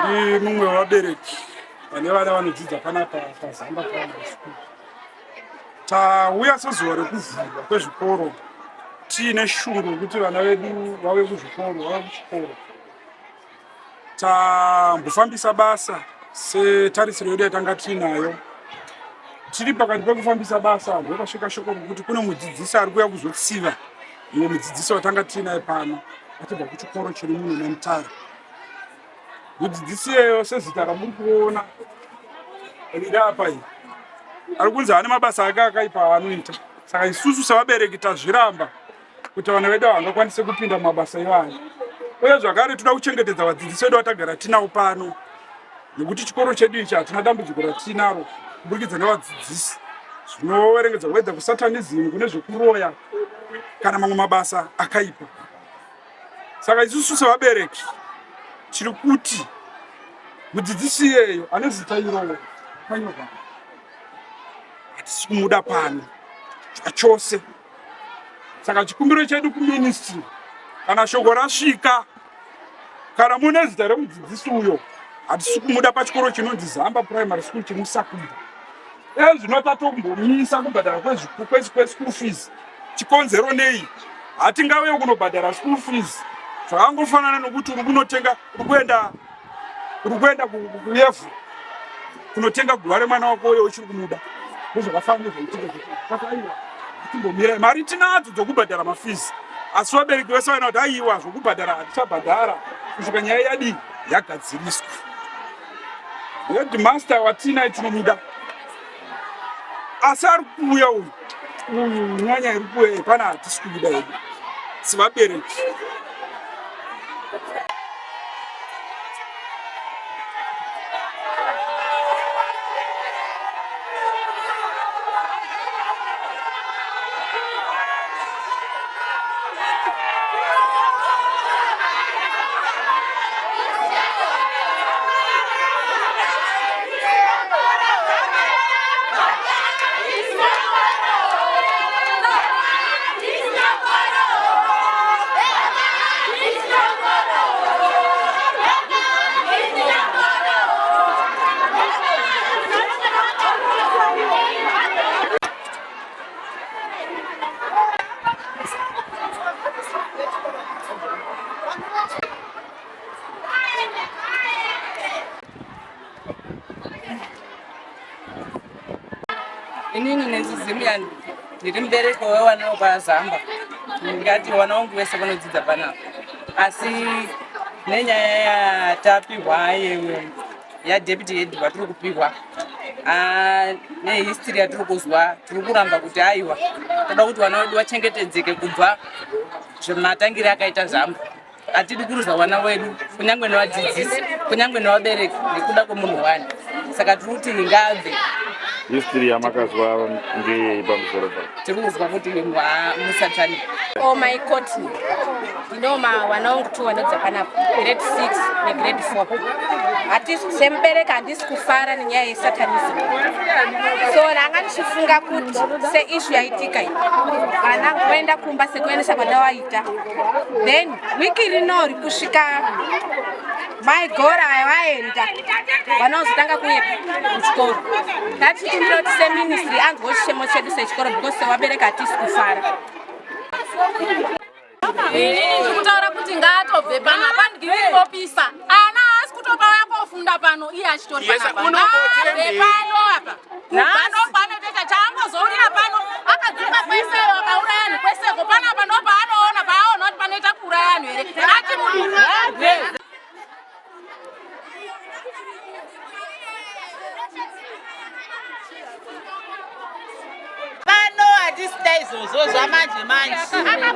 ndiri mumwe wavabereki vane vana vanodzidza panapa paZamba Primary School. Tauya sezuva rekuvhurwa kwezvikoro tiine shungu yekuti vana vedu vave kuchikoro. Tambofambisa basa setarisiro yedu yatanga tiinayo. Tiri pakati pekufambisa basa ndokasvika shoko rokuti kune mudzidzisi ari kuuya kuzotsiva iwe mudzidzisi watanga tiinaye pano achibva kuchikoro chiri muno neMutare. Mudzidzisi iyeyo sezita ramuri kuona riri apa iyi ari kunzi ane mabasa ake akaipa aanoita. Saka isusu sevabereki tazviramba kuti vana vedu havangakwanise kupinda mumabasa iwayo. Uye zvakare toda kuchengetedza vadzidzisi vedu vatagara tinavo pano, nekuti chikoro chedu ichi hatina dambudziko ratinaro kuburikidza nevadzidzisi zvinoverengedza wedza kusatanism, kune zvekuroya kana mamwe mabasa akaipa. Saka isusu sevabereki tiri kuti mudzidzisi iyeyo ane zita irowo panyoka hatisi kumuda pano zvachose. Saka chikumbiro chedu kuministry, kana shoko rasvika, kana mune zita remudzidzisi uyo, hatisi kumuda pachikoro chinonzi Zamba Primary School chemuSakunda. Zvino tatombomisa kubhadhara kweschool fees. Chikonzero nei? Hatingauye kunobhadhara school fees zvakangofanana nokuti uri kunotenga, uri kuenda kuyevu kunotenga guva remwana wako uyo uchiri kumuda. Ndozvakafanira zvaitikaaiwa atimbomira mari tinadzo dzokubhadhara mafees, asi vabereki vese vaina kuti aiwa zvokubhadhara hatichabhadhara kusvika nyaya yadii yagadziriswa. Headmaster watinaye tinomuda, asi ari kuuya uyu nyanya iri kuuya pana hatisi kuida hedu sevabereki. Inini nezizimuyani ndiri mubereki wevana paZamba. Ndingati vana vangu vese vanodzidza panapa, asi nenyaya yatapihwa yadeputy head vatiri kupihwa nehistory yatiri kuzwa, tiri kuramba kuti aiwa toda kuti vana vedu vachengetedzeke kubva zvematangire akaita Zamba. Hatidi kuruza vana vedu kunyangwe nevadzidzisi, kunyangwe nevabereki nekuda kwemunhu wani. Saka tiri kuti ngabve. History yamakazwa ngeyei pamusoro pacho? Tiri kuzwa kuti musatani. My court ndinoma vana vangu tu vanodzidza panapa grade 6 negrade 4. Hatisi semubereki handisi kufara nenyaya yesatanism. So ndanga ndichifunga kuti seissue yaitika iyi vana voenda kumba sekuendesa vana vaita, then wiki rinori kusvika maigora vaenda vana vazotanga kuuya kuchikoro. Tatichikumbira kuti seministry anzwa chichemo chedu sechikoro because sevabereki hatisi kufara. Inini ndikutaura kuti ngaatobve pano apandikivopisa ana asi kutopa yakofunda pano iye achitori panapa pano apa pano panotoita chaambozourira pano akadzimba kweseyo akauraya anhu kweseko panapa ndopaanoona paaona kuti panoita kuuraya anhu here ati munhu hatisiita izvozvo zvamanje manje. Ana